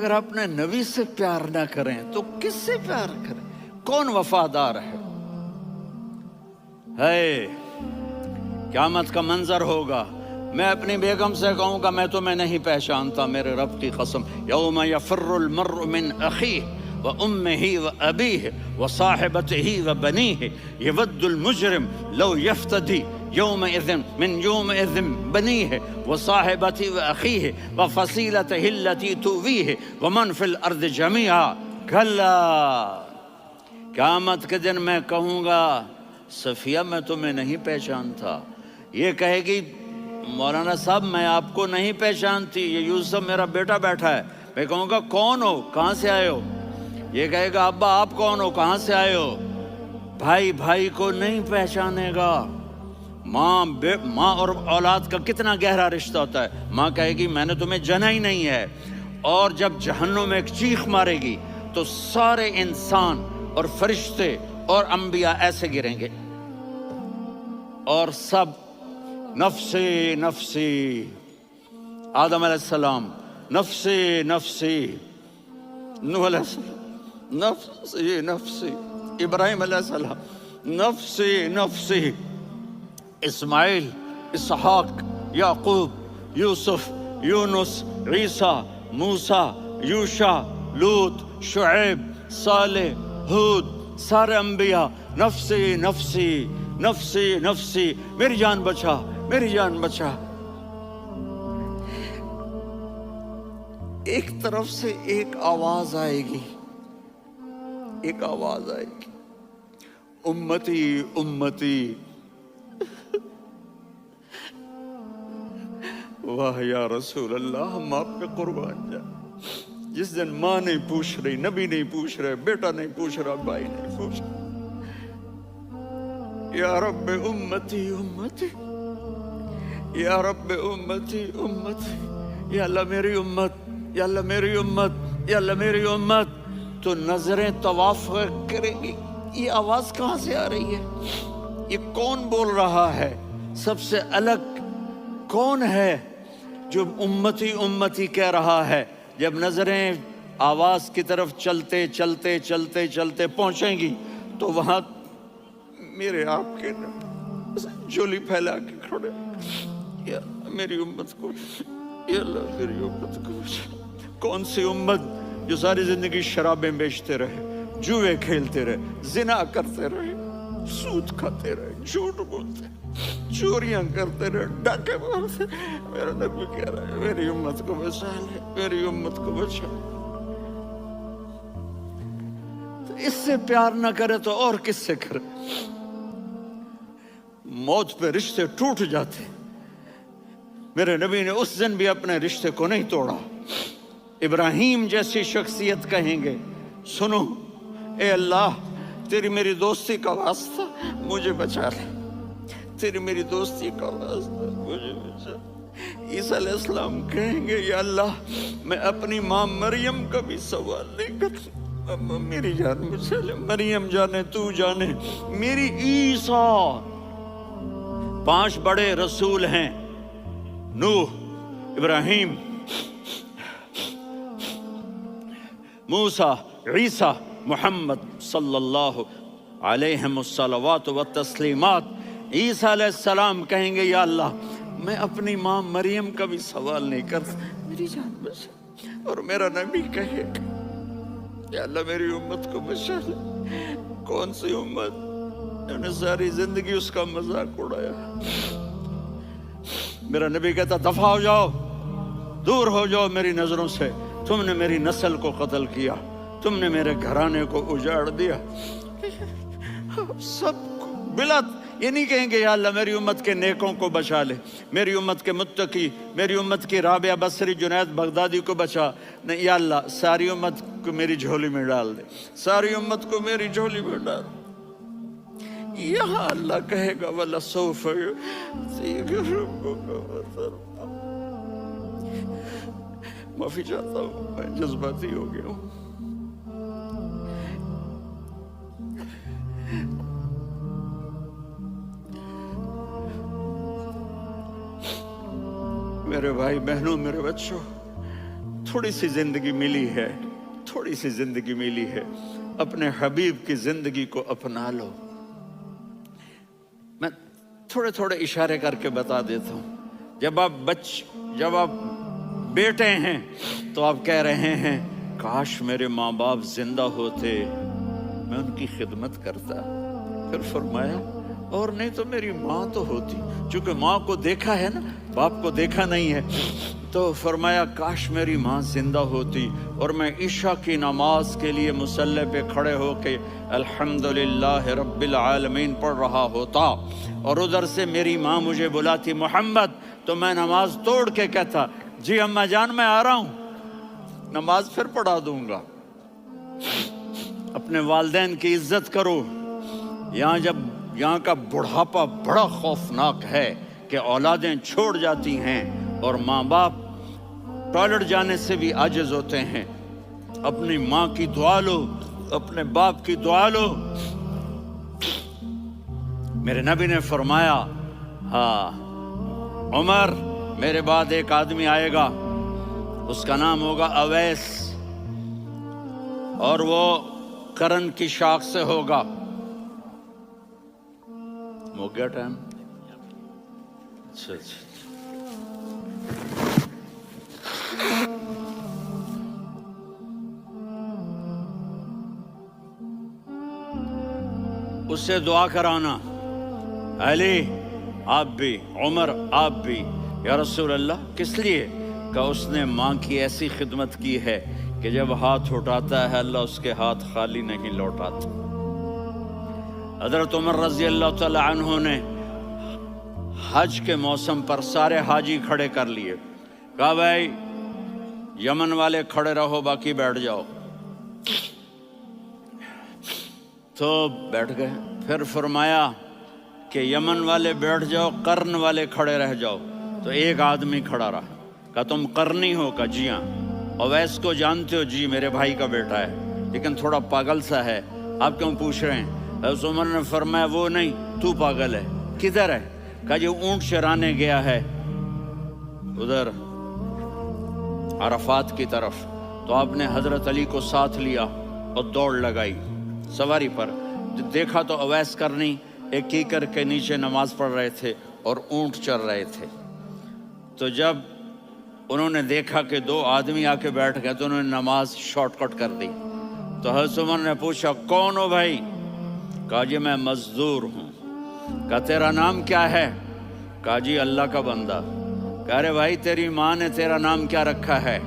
اگر اپنے نبی سے پیار نہ کریں تو کس سے پیار کریں؟ کون وفادار ہے؟ قیامت کا منظر ہوگا، میں اپنی بیگم سے کہوں گا میں تمہیں نہیں پہچانتا، میرے رب کی قسم، یوم یفر المرء من اخیہ وامہ وابیہ وصاحبتہ وبنیہ یود المجرم لو یفتدی یومئذ من یومئذ بنیہ وصاحبتہ واخیہ وفصیلتہ التی تؤویہ ومن فی الارض جمیعا کلا، قیامت کے دن میں کہوں گا صفیہ میں تمہیں نہیں پہچانتا، یہ کہے گی مولانا صاحب میں آپ کو نہیں پہچانتی، یہ یوسف میرا بیٹا بیٹھا ہے، میں کہوں گا کون ہو، کہاں سے آئے ہو؟ یہ کہے گا ابا آپ کون ہو، کہاں سے آئے ہو؟ بھائی بھائی کو نہیں پہچانے گا۔ ماں اور اولاد کا کتنا گہرا رشتہ ہوتا ہے، ماں کہے گی میں نے تمہیں جنا ہی نہیں ہے، اور جب جہنم میں ایک چیخ مارے گی تو سارے انسان اور فرشتے اور انبیاء ایسے گریں گے اور سب نفسی نفسی، آدم علیہ السلام نفسی نفسی، نوح علیہ السلام نفسی نفسی، ابراہیم علیہ السلام نفسی نفسی، اسماعیل، اسحاق، یعقوب، یوسف، یونس، عیسیٰ، موسیٰ، یوشع، لوط، شعیب، صالح، ہود، سارے انبیاء نفسی نفسی نفسی نفسی، میری جان بچا میری جان بچا۔ ایک طرف سے ایک آواز آئے گی، ایک آواز آئے گی، امتی امتی، واہ یا رسول اللہ ہم آپ پہ قربان جائیں۔ جس دن ماں نہیں پوچھ رہی، نبی نہیں پوچھ رہے، بیٹا نہیں پوچھ رہا، بھائی نہیں پوچھ رہا، یا رب امتی امتی، یا رب امتی امتی، یا اللہ میری امت، یا اللہ میری امت، یا اللہ میری امت، تو نظریں طواف کریں گی، یہ آواز کہاں سے آ رہی ہے؟ یہ کون بول رہا ہے؟ سب سے الگ کون ہے جو امتی امتی کہہ رہا ہے؟ جب نظریں آواز کی طرف چلتے چلتے چلتے چلتے پہنچیں گی تو وہاں میرے آپ کے جھولی پھیلا کے کھڑے، یا میری امت کو، یا اللہ میری امت کو۔ کون سی امت جو ساری زندگی شرابیں بیچتے رہے، جوئے کھیلتے رہے، زنا کرتے رہے، سود کھاتے رہے، جھوٹ بولتے، چوریاں کرتے رہے، ڈاکے مارتے، میرا نبی کہہ رہا ہے میری امت کو بچا لے، میری امت کو بچا۔ تو اس سے پیار نہ کرے تو اور کس سے کرے؟ موت پہ رشتے ٹوٹ جاتے، میرے نبی نے اس دن بھی اپنے رشتے کو نہیں توڑا۔ ابراہیم جیسی شخصیت کہیں گے سنو اے اللہ تیری میری دوستی کا واسطہ مجھے بچا لے، تیری میری دوستی کا واسطہ مجھے بچا۔ عیسیٰ علیہ السلام کہیں گے یا اللہ میں اپنی ماں مریم کا بھی سوال نہیں کرتا، میری جان بچا لے، مریم جانے تو جانے میری عیسیٰ۔ 5 بڑے رسول ہیں، نوح، ابراہیم، موسیٰ، عیسیٰ، محمد صلی اللہ علیہ الصلوات والتسلیمات۔ عیسیٰ علیہ السلام کہیں گے یا اللہ میں اپنی ماں مریم کا بھی سوال نہیں کرتا، میری جان بچا۔ اور میرا نبی کہے یا اللہ میری امت کو بچا لے۔ کون سی امت جنہوں نے ساری زندگی اس کا مذاق اڑایا؟ میرا نبی کہتا دفع ہو جاؤ، دور ہو جاؤ میری نظروں سے، تم نے میری نسل کو قتل کیا، تم نے میرے گھرانے کو اجاڑ دیا۔ سب کو بلا یہ نہیں کہیں گے یا اللہ میری امت کے نیکوں کو بچا لے، میری امت کے متقی، میری امت کی رابعہ بصری، جنید بغدادی کو بچا، نہیں یا اللہ ساری امت کو میری جھولی میں ڈال دے، ساری امت کو میری جھولی میں ڈال۔ یہاں اللہ کہے گا وَلَسَوْفَ يُعْطِيكَ رَبُّكَ فَتَرْضَىٰ۔ معافی چاہتا ہوں میں جذباتی ہو گیا ہوں۔ میرے بھائی بہنوں، میرے بچوں، تھوڑی سی زندگی ملی ہے، تھوڑی سی زندگی ملی ہے، اپنے حبیب کی زندگی کو اپنا لو۔ میں تھوڑے تھوڑے اشارے کر کے بتا دیتا ہوں۔ جب آپ بیٹے ہیں تو آپ کہہ رہے ہیں کاش میرے ماں باپ زندہ ہوتے، میں ان کی خدمت کرتا۔ پھر فرمایا اور نہیں تو میری ماں تو ہوتی، چونکہ ماں کو دیکھا ہے نا، باپ کو دیکھا نہیں ہے، تو فرمایا کاش میری ماں زندہ ہوتی اور میں عشاء کی نماز کے لیے مصلی پہ کھڑے ہو کے الحمدللہ رب العالمین پڑھ رہا ہوتا، اور ادھر سے میری ماں مجھے بلاتی محمد، تو میں نماز توڑ کے کہتا جی اماں جان میں آ رہا ہوں، نماز پھر پڑھا دوں گا۔ اپنے والدین کی عزت کرو۔ یہاں کا بڑھاپا بڑا خوفناک ہے کہ اولادیں چھوڑ جاتی ہیں اور ماں باپ ٹوائلٹ جانے سے بھی عاجز ہوتے ہیں۔ اپنی ماں کی دعا لو، اپنے باپ کی دعا لو۔ میرے نبی نے فرمایا ہاں عمر میرے بعد ایک آدمی آئے گا، اس کا نام ہوگا اویس، اور وہ کرن کی شاخ سے ہوگا۔ ہو گیا ٹائم؟ اچھا اس سے دعا کرانا، علی آپ بھی، عمر آپ بھی، یا رسول اللہ کس لیے؟ کہ اس نے ماں کی ایسی خدمت کی ہے کہ جب ہاتھ اٹھاتا ہے اللہ اس کے ہاتھ خالی نہیں لوٹاتا۔ حضرت عمر رضی اللہ تعالی عنہ نے حج کے موسم پر سارے حاجی کھڑے کر لیے، کہا بھائی یمن والے کھڑے رہو باقی بیٹھ جاؤ، تو بیٹھ گئے۔ پھر فرمایا کہ یمن والے بیٹھ جاؤ، قرن والے کھڑے رہ جاؤ، تو ایک آدمی کھڑا رہا، کہا تم قرنی ہو؟ کہا جی ہاں۔ اویس کو جانتے ہو؟ جی میرے بھائی کا بیٹا ہے لیکن تھوڑا پاگل سا ہے، آپ کیوں پوچھ رہے ہیں؟ حضرت عمر نے فرمایا وہ نہیں، تو پاگل ہے۔ کدھر ہے؟ کہا جی اونٹ چرانے گیا ہے ادھر عرفات کی طرف۔ تو آپ نے حضرت علی کو ساتھ لیا اور دوڑ لگائی سواری پر، دیکھا تو اویس کرنی ایک کیکر کے نیچے نماز پڑھ رہے تھے اور اونٹ چر رہے تھے۔ تو جب انہوں نے دیکھا کہ دو آدمی آ کے بیٹھ گئے تو انہوں نے نماز شارٹ کٹ کر دی۔ تو حضرت عمر نے پوچھا کون ہو بھائی؟ کہا جی میں مزدور ہوں۔ کہا تیرا نام کیا ہے؟ کہا جی اللہ کا بندہ۔ کہا رے بھائی تیری ماں نے تیرا نام کیا رکھا ہے؟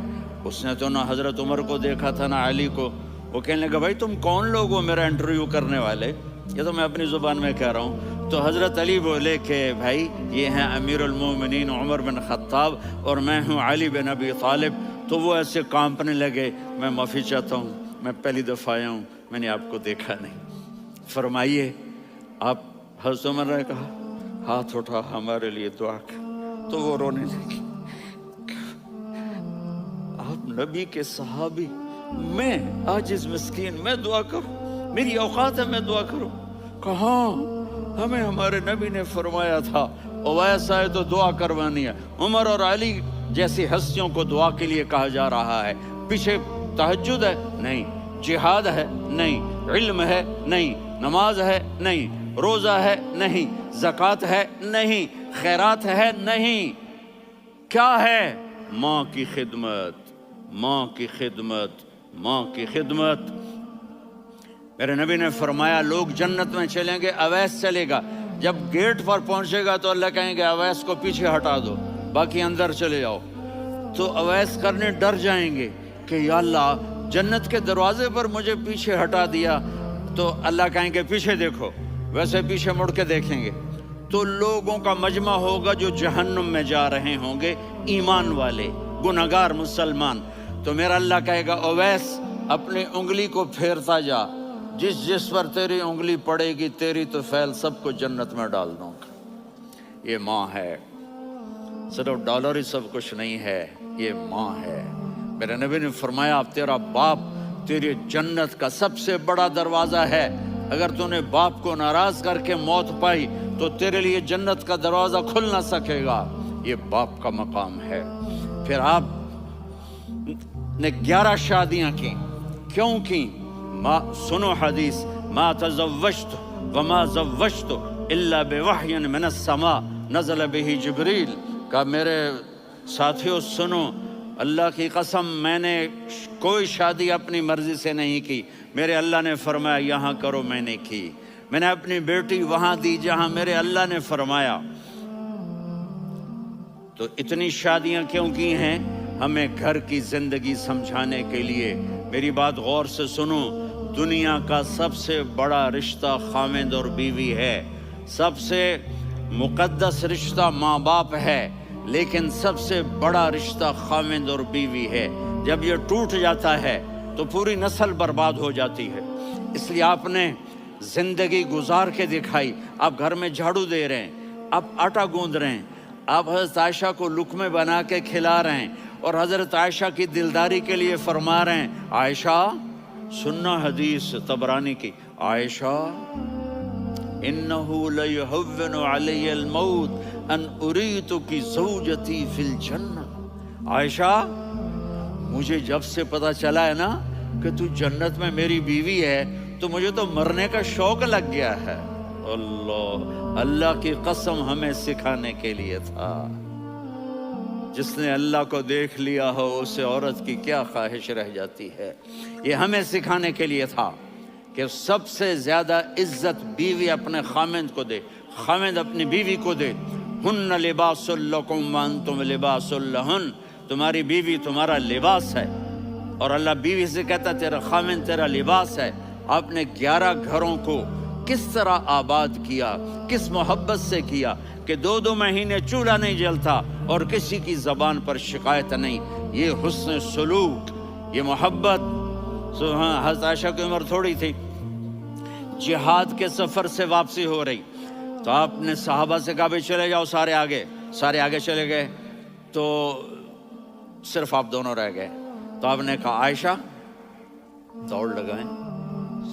اس نے تو نہ حضرت عمر کو دیکھا تھا نہ علی کو۔ وہ کہنے لگا بھائی تم کون لوگ ہو میرا انٹرویو کرنے والے؟ یہ تو میں اپنی زبان میں کہہ رہا ہوں۔ تو حضرت علی بولے کہ بھائی یہ ہیں امیر المومنین عمر بن خطاب اور میں ہوں علی بن ابی طالب۔ تو وہ ایسے کانپنے لگے، میں معافی چاہتا ہوں، میں پہلی دفعہ آیا ہوں، میں نے آپ کو دیکھا نہیں، فرمائیے آپ۔ حضرت عمر نے کہا ہاتھ اٹھا ہمارے لیے دعا کر، تو وہ رونے لگی۔ آپ نبی کے صحابی، میں عاجز مسکین میں دعا کروں؟ میری اوقات ہے میں دعا کروں؟ کہاں، ہمیں ہمارے نبی نے فرمایا تھا اویس آئے تو دعا کروانی ہے۔ عمر اور علی جیسی ہستیوں کو دعا کے لیے کہا جا رہا ہے۔ پیچھے تہجد ہے؟ نہیں۔ جہاد ہے؟ نہیں۔ علم ہے؟ نہیں۔ نماز ہے؟ نہیں۔ روزہ ہے؟ نہیں۔ زکوٰۃ ہے؟ نہیں۔ خیرات ہے؟ نہیں۔ کیا ہے؟ ماں کی خدمت، ماں کی خدمت، ماں کی خدمت۔ میرے نبی نے فرمایا لوگ جنت میں چلیں گے، اویس چلے گا، جب گیٹ پر پہنچے گا تو اللہ کہیں گے اویس کو پیچھے ہٹا دو، باقی اندر چلے جاؤ۔ تو اویس کرنے ڈر جائیں گے کہ یا اللہ جنت کے دروازے پر مجھے پیچھے ہٹا دیا، تو اللہ کہیں گے پیچھے دیکھو، ویسے پیچھے مڑ کے دیکھیں گے تو لوگوں کا مجمع ہوگا جو جہنم میں جا رہے ہوں گے، ایمان والے، گنہگار مسلمان۔ تو میرا اللہ کہے گا اویس اپنی انگلی کو پھیرتا جا، جس پر تیری انگلی پڑے گی تیری تو فیل سب کو جنت میں ڈال دوں گا۔ یہ ماں ہے، صرف ڈالر ہی سب کچھ نہیں ہے، یہ ماں ہے۔ میرے نبی نے فرمایا اب تیرا باپ تیری جنت کا سب سے بڑا دروازہ ہے، اگر تو نے باپ کو ناراض کر کے موت پائی تو تیرے لیے جنت کا دروازہ کھل نہ سکے گا۔ یہ باپ کا مقام ہے۔ پھر آپ نے 11 شادیاں کی. کیوں کی؟ سنو حدیث، ما تزوجت وما زوجت الا بوحی من السماء نزل به جبریل. کہا میرے ساتھیوں سنو، اللہ کی قسم میں نے کوئی شادی اپنی مرضی سے نہیں کی. میرے اللہ نے فرمایا یہاں کرو، میں نے کی. میں نے اپنی بیٹی وہاں دی جہاں میرے اللہ نے فرمایا. تو اتنی شادیاں کیوں کی ہیں؟ ہمیں گھر کی زندگی سمجھانے کے لیے. میری بات غور سے سنو، دنیا کا سب سے بڑا رشتہ خاوند اور بیوی ہے. سب سے مقدس رشتہ ماں باپ ہے، لیکن سب سے بڑا رشتہ خاوند اور بیوی ہے. جب یہ ٹوٹ جاتا ہے تو پوری نسل برباد ہو جاتی ہے. اس لیے آپ نے زندگی گزار کے دکھائی. آپ گھر میں جھاڑو دے رہے ہیں، آپ آٹا گوندھ رہے ہیں، آپ حضرت عائشہ کو لقمے بنا کے کھلا رہے ہیں، اور حضرت عائشہ کی دلداری کے لیے فرما رہے ہیں عائشہ سننا حدیث طبرانی کی، عائشہ انہو لیہون علی الموت ان اریتک زوجتی فی الجنہ. عائشہ مجھے جب سے پتا چلا ہے نا کہ تو جنت میں میری بیوی ہے تو مجھے تو مرنے کا شوق لگ گیا ہے. اللہ کی قسم ہمیں سکھانے کے لیے تھا. جس نے اللہ کو دیکھ لیا ہو اسے عورت کی کیا خواہش رہ جاتی ہے. یہ ہمیں سکھانے کے لیے تھا کہ سب سے زیادہ عزت بیوی اپنے خاوند کو دے، خاوند اپنی بیوی کو دے. ہن لباس لکم وانتم لباس لہن. تمہاری بیوی تمہارا لباس ہے، اور اللہ بیوی سے کہتا تیرا خاوند تیرا لباس ہے. آپ نے 11 گھروں کو کس طرح آباد کیا، کس محبت سے کیا کہ 2 مہینے چولہا نہیں جلتا اور کسی کی زبان پر شکایت نہیں. یہ حسن سلوک، یہ محبت. حضرت عائشہ کی عمر تھوڑی تھی، جہاد کے سفر سے واپسی ہو رہی، تو آپ نے صحابہ سے کہا بھی چلے جاؤ سارے آگے چلے گئے، تو صرف آپ دونوں رہ گئے. تو آپ نے کہا عائشہ دوڑ لگائیں.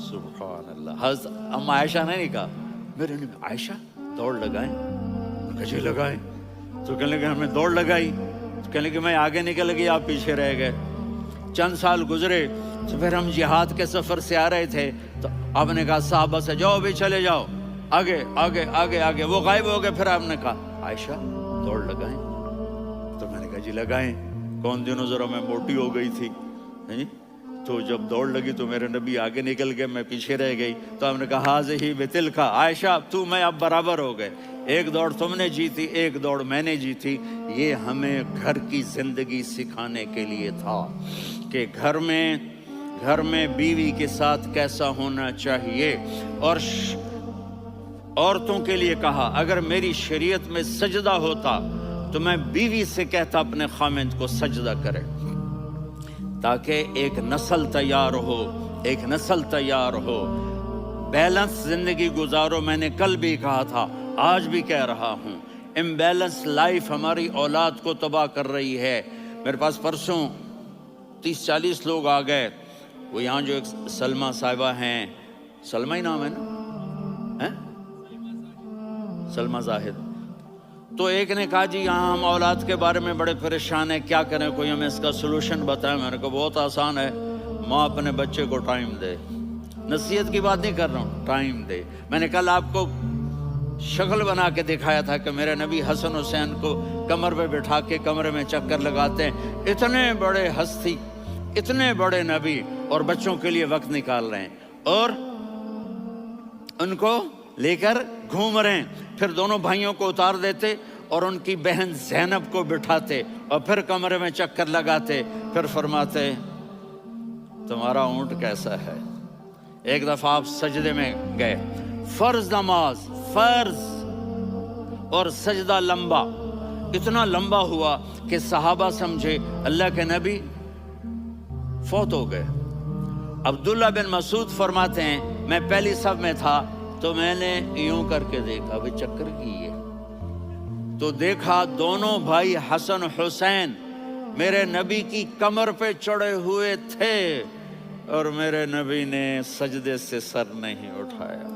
سبحان اللہ. حضرت اما عائشہ نے نہیں کہا، میرے نے عائشہ دوڑ لگائیں. کجے لگائیں؟ تو کہنے لگے ہمیں دوڑ لگائی. تو کہنے لگے میں آگے نکل گئی، آپ پیچھے رہ گئے. چند سال گزرے تو پھر ہم جہاد کے سفر سے آ رہے تھے، تو آپ نے کہا صحابہ سے جاؤ بھی چلے جاؤ آگے آگے آگے آگے. وہ غائب ہو گئے. پھر آپ نے کہا عائشہ دوڑ لگائیں. تو میں نے کہا جی لگائیں. کون دنوں ذرا میں موٹی ہو گئی تھی، تو جب دوڑ لگی تو میرے نبی آگے نکل گئے، میں پیچھے رہ گئی. تو ہم نے کہا ہاذہ بتلک، عائشہ تو میں اب برابر ہو گئے. ایک دوڑ تم نے جیتی، ایک دوڑ میں نے جیتی. یہ ہمیں گھر کی زندگی سکھانے کے لیے تھا کہ گھر میں بیوی کے ساتھ کیسا ہونا چاہیے. اور عورتوں کے لیے کہا اگر میری شریعت میں سجدہ ہوتا تو میں بیوی سے کہتا اپنے خاوند کو سجدہ کرے، تاکہ ایک نسل تیار ہو. بیلنس زندگی گزارو. میں نے کل بھی کہا تھا، آج بھی کہہ رہا ہوں، امبیلنس لائف ہماری اولاد کو تباہ کر رہی ہے. میرے پاس پرسوں 30-40 لوگ آ گئے. وہ یہاں جو ایک سلمہ صاحبہ ہیں، سلمہ ہی نام ہے نا، سلمہ زاہد. تو ایک نے کہا جی یہاں ہم اولاد کے بارے میں بڑے پریشان ہیں، کیا کریں، کوئی ہمیں اس کا سلوشن بتائیں. میں نے کہا بہت آسان ہے، ماں اپنے بچے کو ٹائم دے. نصیحت کی بات نہیں کر رہا ہوں، ٹائم دے. میں نے کل آپ کو شکل بنا کے دکھایا تھا کہ میرے نبی حسن حسین کو کمر پہ بٹھا کے کمرے میں چکر لگاتے ہیں. اتنے بڑے ہستی، اتنے بڑے نبی، اور بچوں کے لیے وقت نکال رہے ہیں اور ان کو لے کر گھوم رہے ہیں. پھر دونوں بھائیوں کو اتار دیتے اور ان کی بہن زینب کو بٹھاتے اور پھر کمرے میں چکر لگاتے. پھر فرماتے تمہارا اونٹ کیسا ہے. ایک دفعہ آپ سجدے میں گئے، فرض نماز، فرض، اور سجدہ لمبا، اتنا لمبا ہوا کہ صحابہ سمجھے اللہ کے نبی فوت ہو گئے. عبداللہ بن مسعود فرماتے ہیں میں پہلی صف میں تھا تو میں نے یوں کر کے دیکھا، بھی چکر کی ہے، تو دیکھا دونوں بھائی حسن حسین میرے نبی کی کمر پہ چڑھے ہوئے تھے اور میرے نبی نے سجدے سے سر نہیں اٹھایا.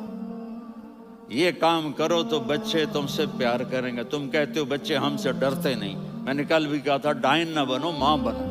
یہ کام کرو تو بچے تم سے پیار کریں گے. تم کہتے ہو بچے ہم سے ڈرتے نہیں. میں نے کل بھی کہا تھا ڈائن نہ بنو، ماں بنو.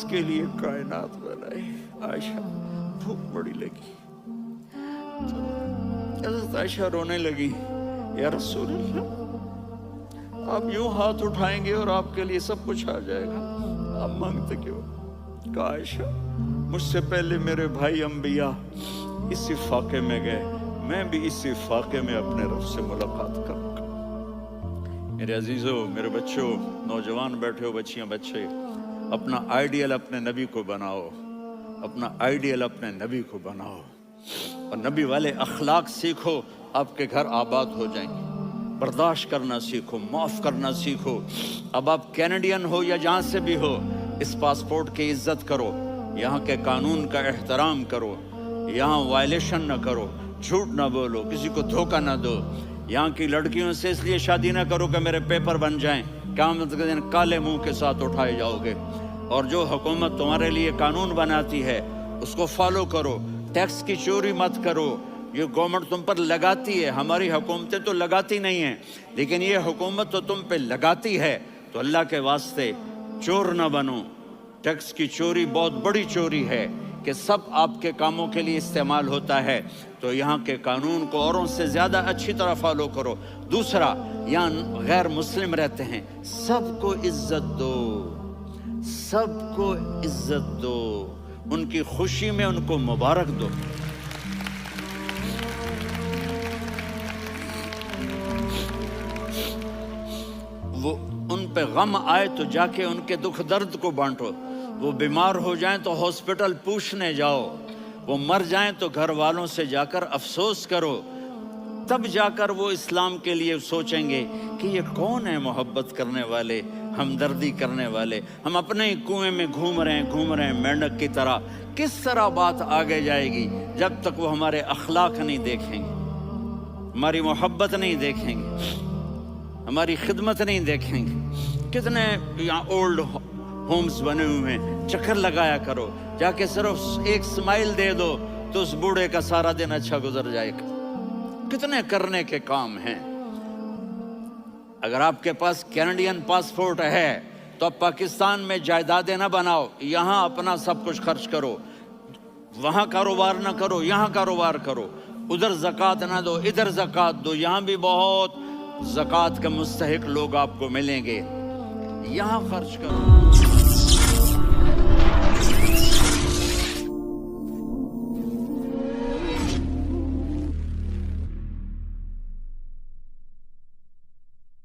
جس کے لیے کائنات بنائی. عائشہ بھوک بڑی لگی تو حضرت عائشہ رونے لگی. یا رسول اللہ، آپ یوں ہاتھ اٹھائیں گے اور آپ کے لیے سب کچھ آ جائے گا، آپ مانگتے کیوں؟ کہا عائشہ مجھ سے پہلے میرے بھائی انبیاء اسی فاقے میں گئے، میں بھی اسی فاقے میں اپنے رب سے ملاقات کروں گا. میرے عزیزوں، میرے بچوں، نوجوان بیٹھے ہو، بچیاں بچے، اپنا آئیڈیل اپنے نبی کو بناؤ، اپنا آئیڈیل اپنے نبی کو بناؤ اور نبی والے اخلاق سیکھو، آپ کے گھر آباد ہو جائیں گے. برداشت کرنا سیکھو، معاف کرنا سیکھو. اب آپ کینیڈین ہو یا جہاں سے بھی ہو، اس پاسپورٹ کی عزت کرو، یہاں کے قانون کا احترام کرو، یہاں وائلیشن نہ کرو، جھوٹ نہ بولو، کسی کو دھوکہ نہ دو. یہاں کی لڑکیوں سے اس لیے شادی نہ کرو کہ میرے پیپر بن جائیں، قیامت کے دن کالے منہ کے ساتھ اٹھائے جاؤ گے. اور جو حکومت تمہارے لیے قانون بناتی ہے اس کو فالو کرو. ٹیکس کی چوری مت کرو، یہ گورنمنٹ تم پر لگاتی ہے. ہماری حکومتیں تو لگاتی نہیں ہیں، لیکن یہ حکومت تو تم پہ لگاتی ہے. تو اللہ کے واسطے چور نہ بنو. ٹیکس کی چوری بہت بڑی چوری ہے کہ سب آپ کے کاموں کے لیے استعمال ہوتا ہے. تو یہاں کے قانون کو اوروں سے زیادہ اچھی طرح فالو کرو. دوسرا، یہاں غیر مسلم رہتے ہیں، سب کو عزت دو، سب کو عزت دو، ان کی خوشی میں ان کو مبارک دو. وہ ان پہ غم آئے تو جا کے ان کے دکھ درد کو بانٹو. وہ بیمار ہو جائیں تو ہاسپٹل پوچھنے جاؤ. وہ مر جائیں تو گھر والوں سے جا کر افسوس کرو. تب جا کر وہ اسلام کے لیے سوچیں گے کہ یہ کون ہے محبت کرنے والے، ہمدردی کرنے والے. ہم اپنے ہی کنویں میں گھوم رہے ہیں مینڈک کی طرح. کس طرح بات آگے جائے گی جب تک وہ ہمارے اخلاق نہیں دیکھیں گے، ہماری محبت نہیں دیکھیں گے، ہماری خدمت نہیں دیکھیں گے. کتنے یہاں اولڈ ہومز بنے ہوئے ہیں، چکر لگایا کرو. جا کے صرف ایک سمائل دے دو تو اس بوڑھے کا سارا دن اچھا گزر جائے گا. کتنے کرنے کے کام ہیں. اگر آپ کے پاس کینیڈین پاسپورٹ ہے تو اب پاکستان میں جائیدادیں نہ بناؤ، یہاں اپنا سب کچھ خرچ کرو. وہاں کاروبار نہ کرو، یہاں کاروبار کرو. ادھر زکوٰۃ نہ دو، ادھر زکوٰۃ دو. یہاں بھی بہت زکوٰۃ کے مستحق لوگ آپ کو ملیں گے، یہاں خرچ کرو.